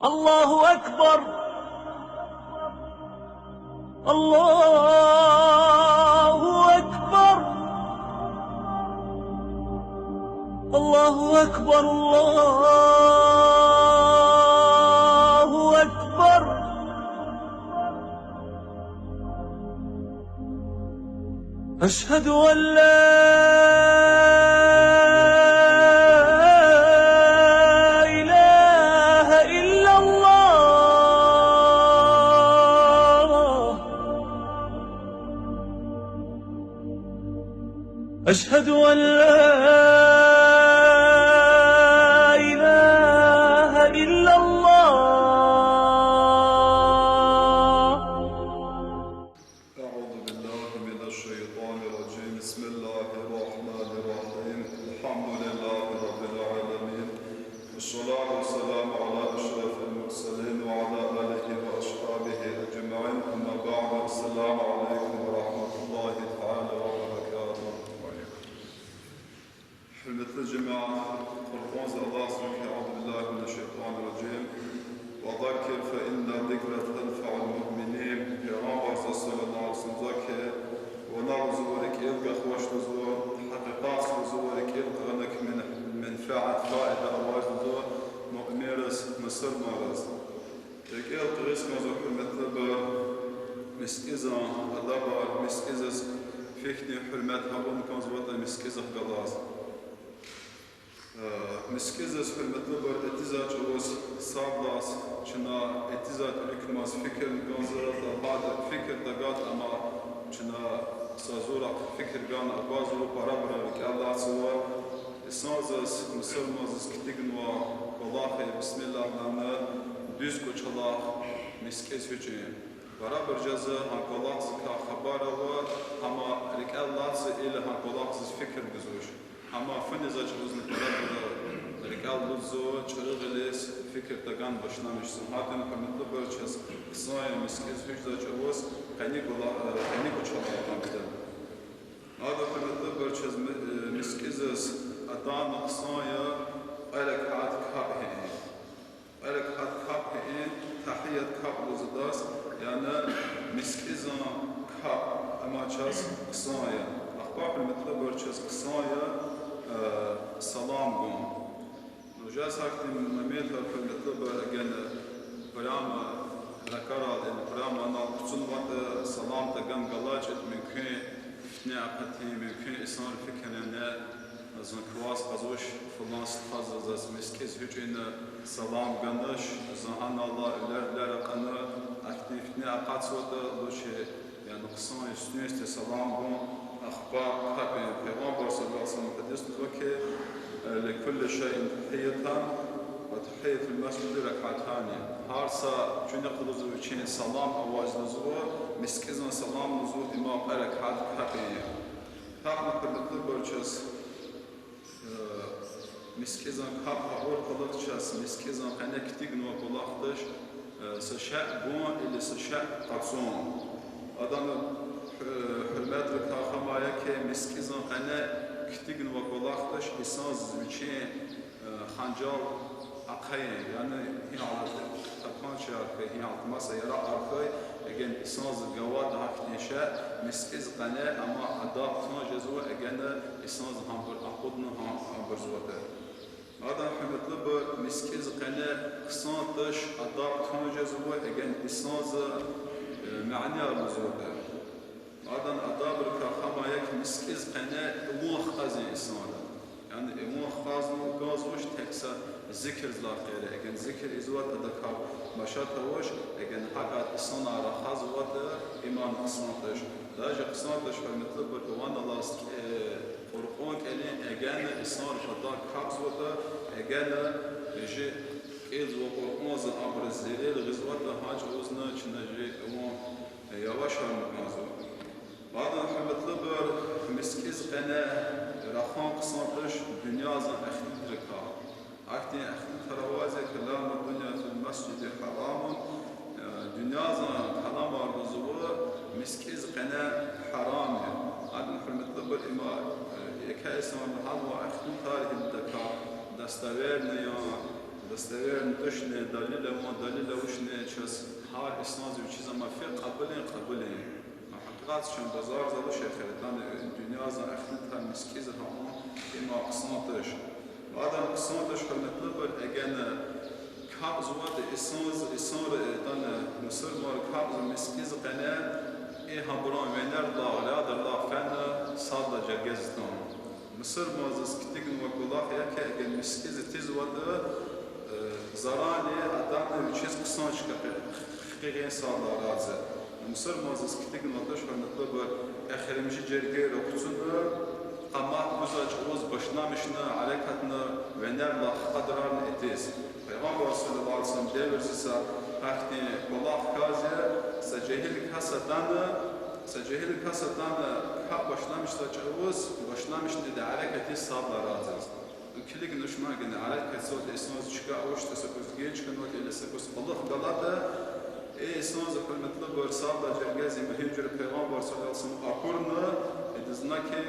الله أكبر. الله أكبر. الله أكبر. الله أكبر. أشهد أن لا أشهد أن لا إله إلا الله. أعوذ بالله من الشيطان الرجيم. بسم الله الرحمن الرحيم. الحمد لله رب العالمين، والصلاة والسلام على أشرف المرسلين وعلى آله وأصحابه أجمعين. أما بعد، السلام عليكم ورحمة الله تعالى وبركاته. حرمة الجماعة، قرآن الله سبحانه أعوذ بالله من الشيطان الرجيم. وذكر فإن الذكر تنفع المؤمنين. پیغمبر صلی الله علیه وسلم که ونار زورك يلقى خوش زور حقيقات زورك يلقى لك من منفعة فائدة أواج زور مؤمرس مصر مرس يلقى رسم زور حرمة مسكزة الدبر مسكزة فيكني حرمتها بمكان زورة مسكزة قلاص مسكزة حرمة لبر اتزاج أوز صابلاس چنا اتزاج لكماس فكر مكانزرات بعد فكر دقات أما چنا سازورا فكر قان أبازو برابر لك الله سوا إسنازس مسلمازس كتغنوا والله بسم الله لنا düzgü çalaq miskez hücum برابر جزا هنقلاص كخبارة أما لك الله إلى هنقلاص فكر بزوج أما فنزاج وزن برابر رجال لزو شرغلس فكر تجان بشنامش سمعتنا كمثل برشة قصايا مسكز فيجدا جوز كنيكو شلون كده هذا كمثل برشة مسكزس أدان قصايا ألك عاد كابه ألك عاد كابه تحية كاب لزداس يعني مسكزا كاب أما جاز قصايا أخبار كمثل برشة قصايا سلام قوم وجاء ساكت من مميتها في المطلبة أجن برامة ذكرى البرامة أنا قصون وقت سلام تجمع قلاجة ممكن فتنة عقتي ممكن إسنار فكرة أن زنكواس قزوش فلان ستخاز زاز مسكز هجين سلام قنش زهان الله لا رقنا أكتي فتنة عقات سودا لوشي يعني قصون يستنيست سلام قوم أخبار قبل پیغمبر صلی الله علیه وسلم حدیث وكي لكل شيء تحية وتحية المسجد ركعتان. هارسا جن قدوز وچين سلام أواج نزور مسكزن سلام نزور إمام ركعت كبير. هذا كله برچس مسكزن كاب أول قدرت شاس مسكزن خنك تيجن وقلاقدش سشاء بون اللي سشاء قصون. آدم حرمت ركاخما يكي مسكزن خنك كتيجن وقلاقدش إساز وچين خنجال أقيم يعني هي على تكون شيء هي على مسا يرى أركي أجن إساز الجواد هكتنشاء مسكز قناة أما أداء تنجزوا أجن إساز همبر أقودنا همبر زوده. هذا حمد لب مسكز قناة قصانتش أداء تنجزوا أجن إساز معني بزوده. هذا أداء بركاخما يك مسكز قناة موخ خزين إساز. يعني موخ خازن وجازوش تكسر ذكر زلاقيله اگن ذكر ازوات ادکا مشاتوش اگن حقات اسنا رخاز وات ایمان قسمتش داج قسمتش فمثل بالوان الله قرآن كلين اگن اسنا رخدا قبض وات اگن جي از وقرآن ز امر زيل غزوات هاج وزنا چنجي مو يواش مازو بعد فمثل مسكز قنا رخان قسمتش دنيا ز اخرتك أكتي تروازي كلام الدنيا في المسجد حرام دنيا كلام الرزوة مسكيز قناة حرام هذا حرمة طب الإمام يكاسم الحال وأختم تاريخ الدكا دستوير نيا دستویر نداشنه دلیل ما دلیل وشنه چس هر اسناز و چیزا ما فی قبلین حقیقت شون بازار زدو شخیرتان دنیا زن اخلت هم مسکیز همون اما قسمتش بعدم قسمتش خلمت بر اگن کابز واد اسنار تان مصر مار کابز مسکیز قنه ای همبران وینر داغلا در لا فن صاد جرگزتان مصر مازس کتیگن وکلاخ یا که اگن مسکیز تیز واد زرانی ادم چیز قسمت شکه خیلی صاد رازه مصر مازس کتیگن وادش خلمت بر اخرمشی جرگه رکوتونه قامات بزاج اوز başlamışına harekatına vener la qadran etiz. Peygamber sallallahu aleyhi ve sellem devirse hakti kolak kaze secehil kasatan ka başlamışta çavuz başlamıştı da hareketi sabla razız. Kilig nuşma gene hareket sot esnoz çıka oşta sakuz geç kanot ile sakuz Allah dalada esnoz hürmetli bir sabla cergezi mühimcir Peygamber sallallahu aleyhi ve sellem akurna ediznaki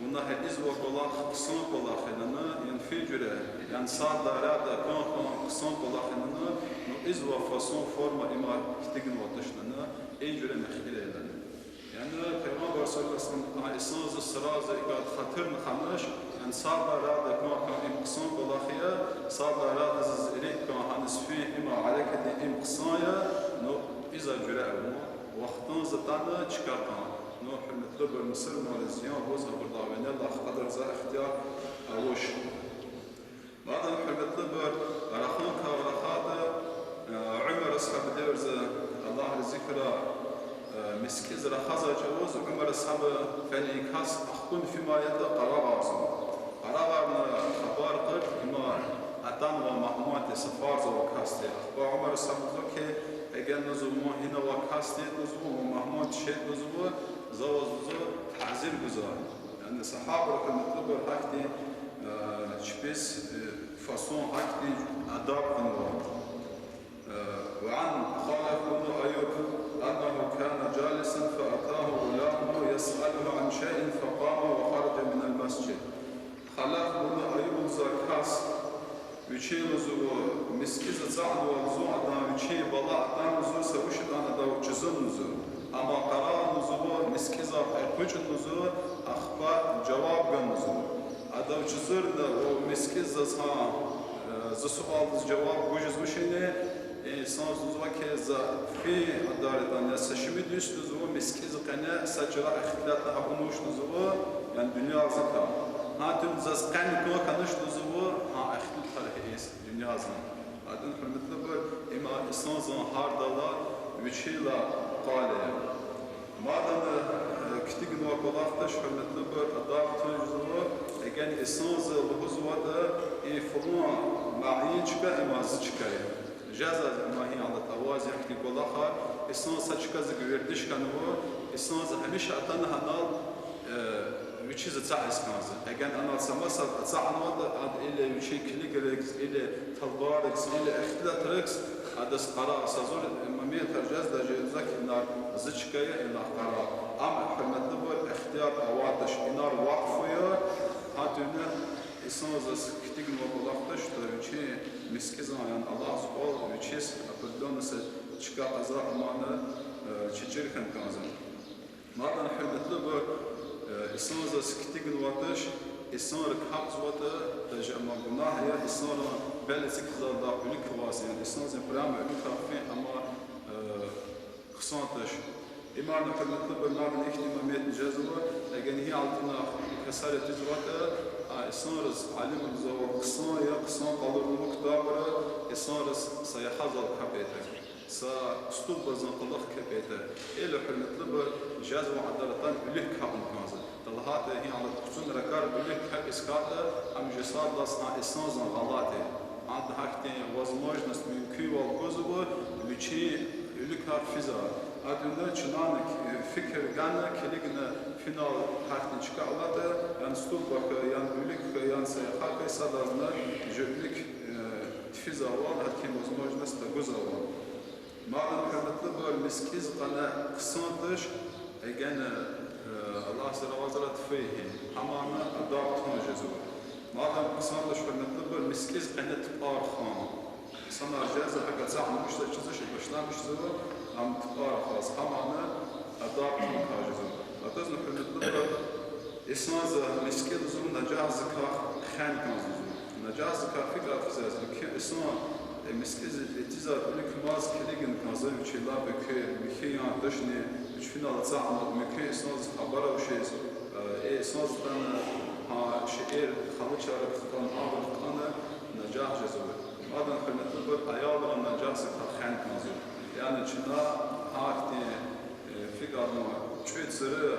ونا هديز وقلا قسم قلا خلنا ينفجر يعني صار دارا كون قسم قلا خلنا نو إز وفاسون فورما إما كتجن وتشلنا إنجر مخيلة لنا يعني پیغمبر صلى الله عليه وسلم إسناز السراز إقاد خطر نخمش يعني صار دارا كون إم قسم قلا خيا صار دارا زريك كون هنسفي إما عليك دي إم قصايا نو إذا جرأ وقتنا زتانا چكارتان نو حرمتلو بر مصر مالزيان بوز برداوين الله قدر زا اختيار اوش بعد حرمتلو بر رخان كورخات عمر اصحاب ديرز الله ذكر مسكيز رخازا جوز عمر اصحاب فنيكاس اخكون فيما يد قرار عظم قرار خبر قد اما اتان ومحمود سفار زو كاستي اخبار عمر اصحاب كي اجل نزو هنا وكاستي نزو ومحمود شيء نزو زوزو تعزير جزار يعني الصحابة كانوا يطلبوا حاجتي شبيس فاسون حاجتي أداب قنوات وعن خالد بن أيوب أنه كان جالسا فأتاه غلامه يسأله عن شيء فقام وخرج من المسجد خالد بن أيوب زكاس ويشي نزو مسكيزة زعن وزو أدام ويشي بلاء أدام نزو سويش أدام أدام جزم نزو أما قرار نزوه مسكيزا أركوش نزوه أخبار جواب نزوه أدام جزر ده ومسكيزا زسؤال جواب وجز وشينه إنسان نزوه كذا في أدارتان سشمي دوش نزوه مسكيزا قناة سجرا اختلاط أبنوش نزوه يعني دنيا زكا هاتون زاز قني كوا كنوش نزوه ها اختلاط خلقه دنيا زكا أدون حرمتنا بر إما إنسان زان هاردالا وشيلا قالة مادام كتيجن وقلاقتش حملت بر أدار تنجزوا لكن إسناز الهزوة ده يفرون معين شكا إما زشكاي جازا ما هي على توازي حكي قلاقة إسناز شكا زغيردش كانوا إسناز هميشه أتانا هنال ويشيز تعيس كنزه لكن أنا سماسة تعنا هذا إلى وشي كليجريكس إلى تلباركس إلى اختلاطركس هذا قرار سازور مميت الجاز ده جزاك النار زشكاية إلى قرار أما حرمت نبور اختيار أواتش النار وقفية هاتونا إسناز كتيجن وقلاقتش تريشي مسكزان يعني الله سبحانه ويشيس أبدون سشكا قزاء أمانة تشجر كان كنزه ماذا حرمت نبور إسناز كتيجن وقتش إسنار كحبز وقت تجمع جناح يا إسنار بلسك زاد أوليك واسع يعني إسنار زبرام أوليك خافين أما خصانتش إما نحرمت بالنار الاهتمامات جذبة لكن هي عندنا كسر تجربة إسنار علم الزوار قصان يا قصان قالوا المكتابرة إسنار سيحظى الكبيتة سأستوب بزن الله كبيتة إلى حرمت جذبة عدالتان أوليك حقن كنزة طلعات هي على كتون ركار بلك هك إسكاتا أم جساد لسنا إسنازن غلاطة عند هكتين возможность ممكن والجزء بيجي يلك هالفيزا أدنى چنانك فكر جانا كليجنا فينال هكتين شكالاته يعني ستوبك يعني بلك يعني سيحاك يصدرنا جبلك فيزا وال هكتين возможность تجزء وال ما نحمد المسكيز قنا قصانتش أجانا الله سبحانه وتعالى فيه حمامة أدار تنجزوا. ما دام قسمت شو نطلب المسكيز قناة بارخان. İnsanlar cihazı fakat zahmetmişler, çizişi başlamıştır. Am tıklar khas hamana adab kajizm. Ataz nühürlüdür. İsnazı miskil zum najazı ka khan kanzum. Najazı ka fikra fizaz. Ki isna miskiz itizar ülkümaz keligin kanzım çilla bekü mikiyan dışni üç final zahmet mükü isnaz habara bir şey. İsnazdan ha şiir khalıçar kıtan ağır kıtanı najah cezbı. Adan hürmetlidir. Ayağlar najazı ka khan kanzum. Yani çında hakti fikrarına çöğütsürü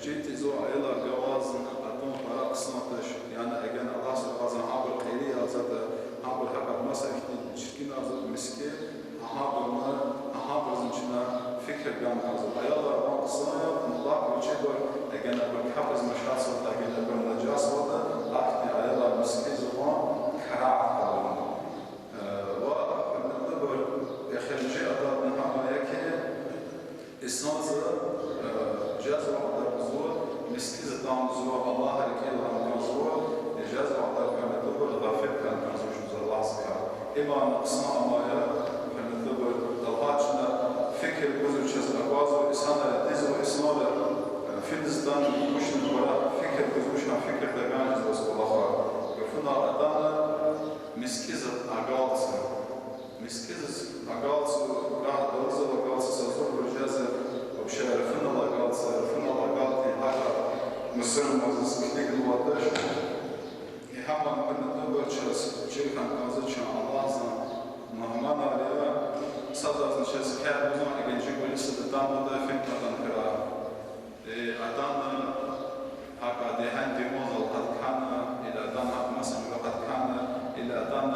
ciddi aylar gavazın atom para kısnatış yani eğer Allah subhanahu habur khayri azada habur hakat masakti çirkin azad miski haburun içine fikir gan azad aylar kısnaya Allah uçuyor eğer bir kapız maşasında eğer bir najas oldu akti aylar miski zaman karaat kalın ve kharici adab nihaya ki İsnazı caz vaqtlar zor, miskiz tam zor, Allah hareket olan zor, caz vaqtlar kâmetli bu gafet kan kanzuşuz Allah sıkar. İman kısma amaya kâmetli bu dalhaçna fikir gözü çiz agazı insanlar dizi ve isnada filizdan kuşun bora fikir gözüşan fikir de ganjiz Resulullah. Gafuna adana miskiz agaltı. Miskiz agaltı rahat olsa agaltı sazor cazı وبشرفنا الله قال صرفنا الله قال في حاجة مصر مزز كتير الوضع يحمل من الدول شخص شيء كان قاضي شان الله زان مهمان عليه صدق شخص كان بزون أجن جيبوا لسه دام ده فين كان كرا أدان هكذا دهان ديموز قد كان إلى أدان مثلا قد كان إلى أدان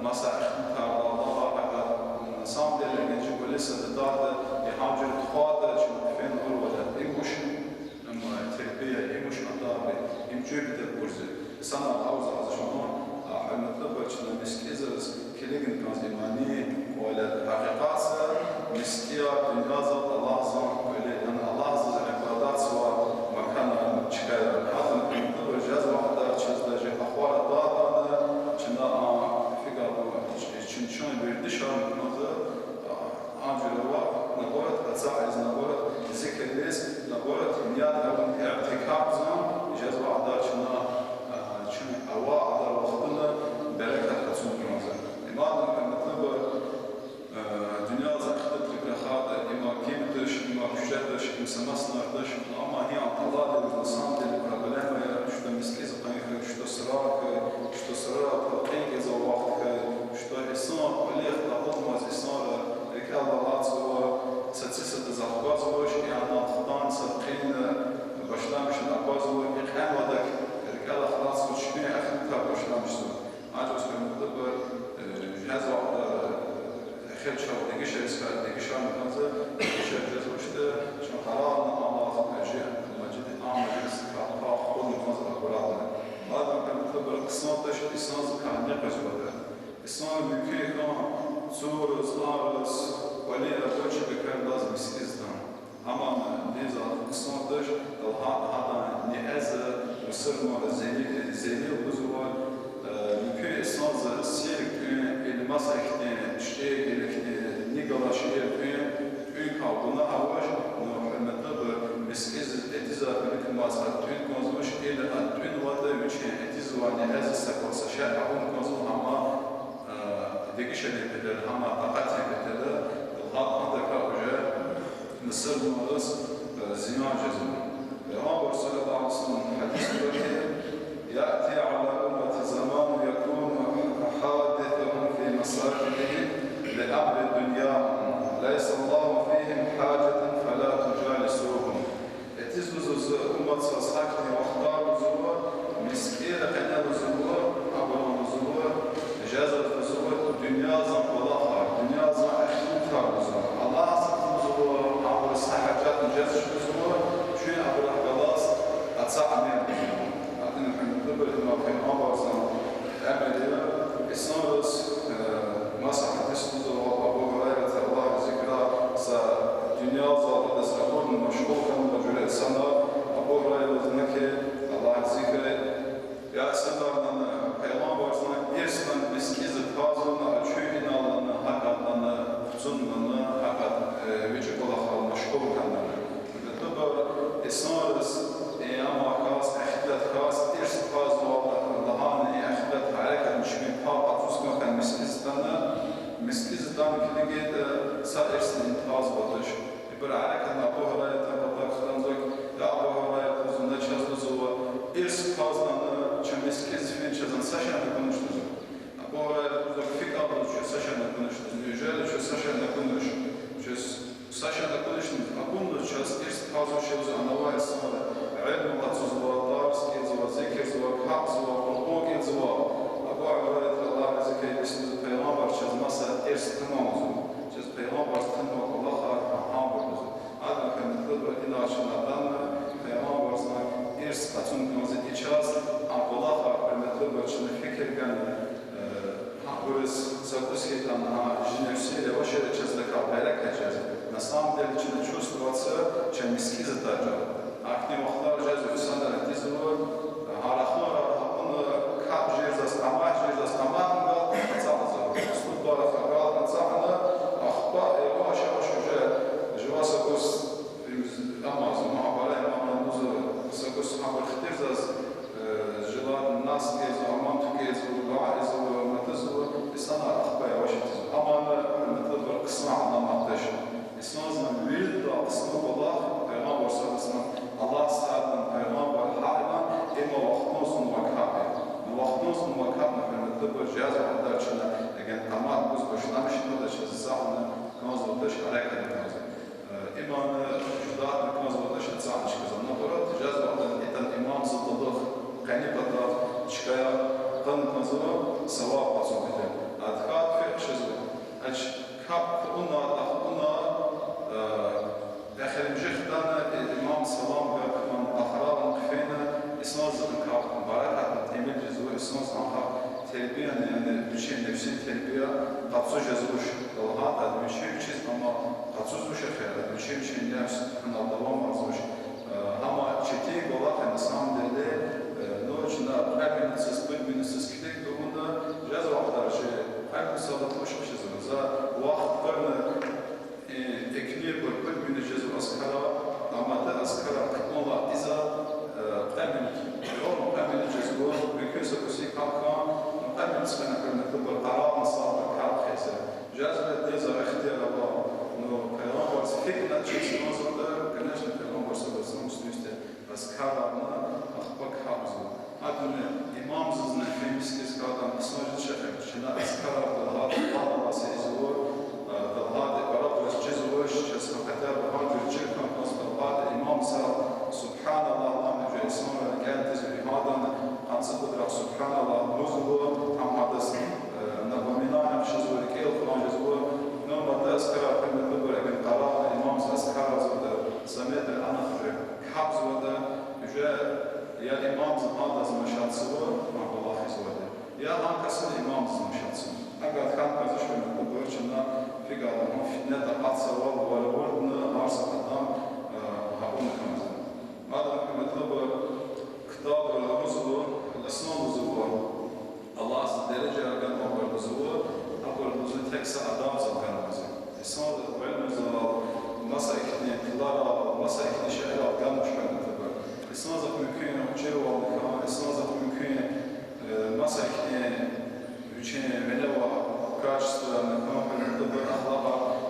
مسا اختار الله هكذا صامد أجن جيبوا لسه دام يحاول تخاطر شو فين ولا إيموش أما تربية إيموش أطابع إمجود الكرزة سنة أوزع شنو المطلب شنو مسكيزز كليجن كان إيماني ولا حقيقات مسكيا بنجازة الله زان ولا أن الله زان عبادات سوا مكان شكل هذا المطلب جاز واحد شيء ده أخبار الضاد شنو في قالوا شنو بيردشان نظر أنجلوا نقولت أتصعد نقولت ذكر ليس نقولت مياد أو اعتكاف زمان جاز بعض شنا شن أواع على وقتنا بركة كسون كمزة إمام المطلب دنيا زخدت لكرخات إما كيمتش إما كشتش إما سمسناردش أما هي عن الله للإنسان للبرابلام شو مسكيز قنيخ شو صراط قيك إذا وقت شو إنسان وليه تقوم إنسان Allah zor, satsısı zahbazmış, yani Allah'tan sakın başlamışın abazı İlhan vadak, erkal ahlas uçmaya akılta başlamıştı. Ancak sonra bu cihaz vaxtı xel çağı degişe ispat degişe mükazı degişe cezmişti. Çünkü kararını Allah'ın mecid amacı istifatı kol mükazı akıratı. Madem ki bu kısmette İslam'ı kanı kazıdı. İslam mülkü Suruz, Aruz, Vali Radoçi bekar lazım iskizdan. Ama neza kısmadır, hada ni'azı, Mısırma, Zeli uzuvar, mülkü İslam'ı sirk, ilmasa ikni, şiir ilkni, nigala şiir ün kavgına havaş, hürmetli miskiz etizar ülkü mazhat ün konzmuş, il ün vada üçe etizvar ni'azı sakosa şer'ahun konzum ama دقيشة بدل هما طاقتها بدل الغاء عندك أوجه مصر مارس زيان جزم الأمر صلى الله عليه وسلم حديث بكير يأتي على أمة زمان يكون حادثهم في مساجدهم لأمر الدنيا ليس الله فيهم حاجة فلا تجالسوهم اتزوز أمة صاحبتي واختار زوار مسكير قناة زوار عبر زوار إجازة زوار dünya zampalaha, dünya zampalaha, Allah zampalaha, Allah sahacat mücazı şuzuwa, şu abra galas atsa'amir. Adını kandırdı böyle mafin abazan emeliye, İslam'ız masah hadisimiz olan Abu Hurayra Allah zikra sa dünya zampalaha sabun meşgul kanı cüle sana Abu Hurayra'nın ki Allah zikre ya sanlardan peygamber sana irsan miskiz fazla لقيت سائر سنين تاز بدش برعلك أن أبو هريرة تبقى خدمتك يا أبو هريرة زندة شازوزوا إرس تازنا çemeskez fin çazan saşanla konuştunuz. Bu arada fik aldı şu saşanla konuştunuz. Yücel şu saşanla konuş. Şu saşanla konuştunuz. Akunda çaz irst fazla şeyler anlavaya sonra. Ilm matsuz var, ders kez var, zikir var, hafız var, Kur'an kez var. Bu arada Allah zikir etmişsiniz. Peygamber çazmasa irst tamam. Çaz peygamber tamam Allah hamdolsun. Adam kendisi de ilaçlardan peygamber sana irst katın kızı içaz. Allah hürmetli başını fikir geldi. Burası zakuskitan jinevsiyle başarı çözleka belek edeceğiz. На самом деле, начинает чувствоваться, чем миски задержал. Акни махтар жез уйсандар дизло, арахора он кап жезас камах гал кацалза. Студбара гал кацана ахба яша уже живаса гос амаз махбара мамандуз сагос хабар хтирзас нас гез аман тугез гайз матаз sana ахба яша аман метод кысма анаматаш. İslam'ın bir dağısını Allah, Peygamber sallallahu Allah sahibinin Peygamber halinden ema vaxtınızın vakabı. Vaxtınızın vakabını hürmetli bir cihaz var içinde. Eğer tamam biz başlamışında da çizsağını kanzıldaş hareket ediyoruz. İmanı judatını kanzıldaş etsağını çıkıyoruz. Sonra cihaz var eten imam zıddıdık, qanibata çıkaya qan kanzılı savab basın ediyor. Adkat fi çizgi. Aç kap ona داخل مجخدان الإمام سلام بأكمان أخراب مقفينا إسناز عنك مباركة تيمل جزوة إسناز عنك تربية يعني بشيء نفسي تربية قدسو جزوش والله هذا بشيء چیز أما قدسو زوش خير بشيء نفس أنا الدوام مرزوش أما çetin olarak insan dili noçunda kalbinsiz bilbinsiz kitek durumunda ceza kadar şey kalbi sağlatmış bir şey za vaxtlarını ekliye koyup bir ceza askara ama da askara kıtmola iza emin yol emin ceza mümkün sokusi kanka emin sana kırmızı bir karar nasıl karar kese ceza deza ihtiyar Allah no peygamber fikirler çeşitli mazında güneşin peygamber sallallahu üstte askara na akbak hamzu adını imam zızna femiskiz kadar mesajı çeker şuna askara da Allah sezor هذا برضه جزء وش جزء كتاب هذا الجزء كان قصد هذا الإمام سال سبحان الله اللهم جل اسمه كان تزوي هذا عن صدق سبحان الله نزوه عم هذا نظامنا نمشي كيل خلاص جزوه نوم هذا أذكر كلمة دبر ابن قراء الإمام أذكر هذا سمعت أنا حفظ هذا جاء يا إمام هذا زمشان سوى مع الله خزوه يا هم كسر الإمام زمشان سوى أقعد كان كذا شو من دبرشنا في قالوا فتنة قد سوى والوردنا أرسل قدام هقول كمان هذا كمطلب كتاب الرسل الأسنان الزوار الله عز وجل كان أول الزوار أول الزوار تكس أدام زكان مثلا الإسناد علم الزوار مسائكني كلارا مسائكني شعرات كان مش كان تبع الإسناد ممكن وجرو وكان الإسناد ممكن مسائكني وجه منوع качество, добрый أخلاق،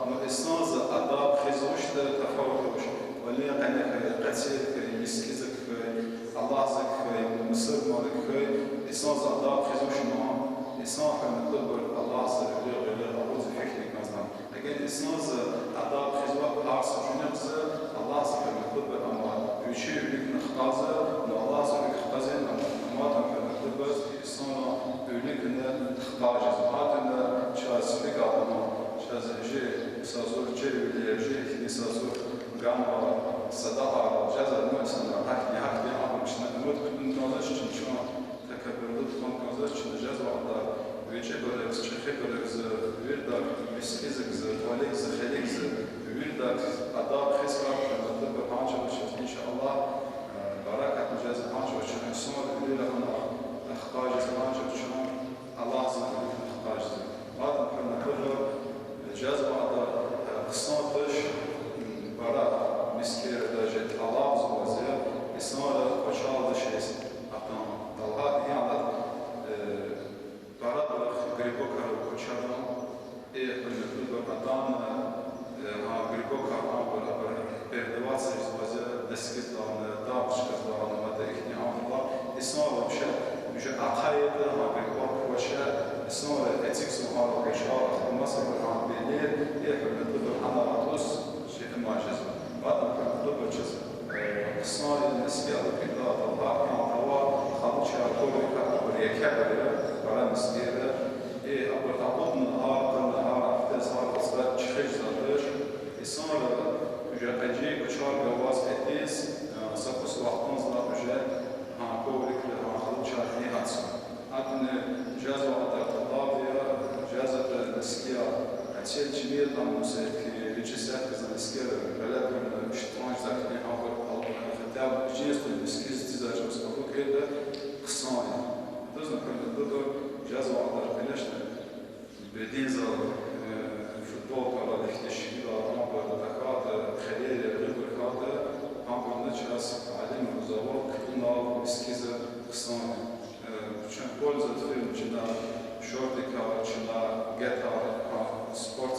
но إسناد أداب خزوش ده تفاوتوش، ولي قناة قتيل كيسكيزك الله زك مصر مالك إسناد أداب خزوش نوع إسناد كان добр الله زك غير أبوز فكري كذا، لكن إسناد أداب خزوة بارس جنبز الله زك добр أما بيشير بك نخازة، الله زك خازة أما ما تكون добр إسناد أولك نخاجز هذا شاسفيك أدمه شاز جي سازور جي جي كني سازور جامع صداقة جاز المؤسسة حكي حكي عم شنا نموت كل نوعش شنو تكبرت كم كذا شنو جاز وعدا ويجي بلغ شيخ بلغ ويردك مسكيزك وليك خليك ويردك أداب خسرة تبقى حاجة إن شاء الله بركة جاز حاجة وشنو سمع اللي لنا أخطاء جاز حاجة شنو الله سبحانه وتعالى هذا كنا كله جاز بعض قصناتش برا مسكير درجة الله زوجة إسناد وشال دشيس أتام طلها يعني برا برا غريبو كارو كشادم تشيل جميل أمس في رجسات كذا نسكر بلادهم مش ترانج ذاك اللي عبر أو خدام جيز بالسكيز تزاج بس أقول كده قصاني دوزنا كنا ضد جاز وعطر بنشنا بدين زار فوتبول على التشكيل عبر دكات خليل رجل هذا عبر نجاز علم وزواج كنا سكيز قصاني شن بول زاد فيلم جنا شورتيكا جنا جيتار سبورت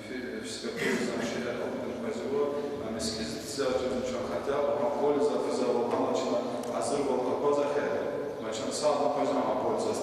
في سكتور زمشير أو بالمزور مسكيز تزاج شن خطاب بول زاد فزاو أنا جنا عزل وقبضة خير ما شن صعب قزم بول زاد